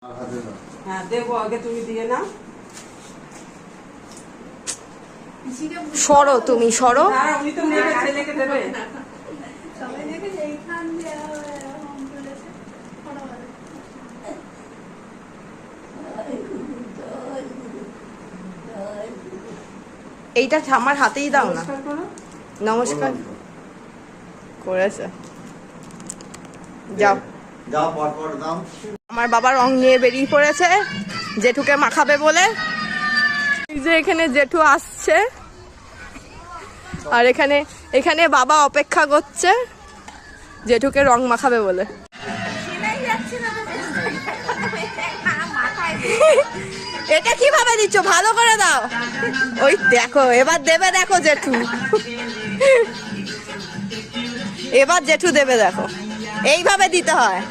হ্যাঁ দেবো, আগে তুমি দিয়ে নাও। সরো তুমি, সরো। হ্যাঁ উনি তো নেবে, ছেলেকে দেবে। সবাই দেখেছে এইখান দিয়ে হোম তুলেছে ফটোগুলো। এইটা আমার হাতেই দাও না। নমস্কার করো। নমস্কার করেছে, যাও। দাও পর দাও। আমার বাবা রং নিয়ে বেরিয়ে পড়েছে জেঠুকে মাখাবে বলে। এই যে এখানে জেঠু আসছে, আর এখানে এখানে বাবা অপেক্ষা করছে জেঠুকে রং মাখাবে বলে। এটা কিভাবে দিচ্ছ, ভালো করে দাও। ওই দেখো এবার দেবে, দেখো জেঠু, এবার জেঠু দেবে, দেখো এইভাবে দিতে হয়।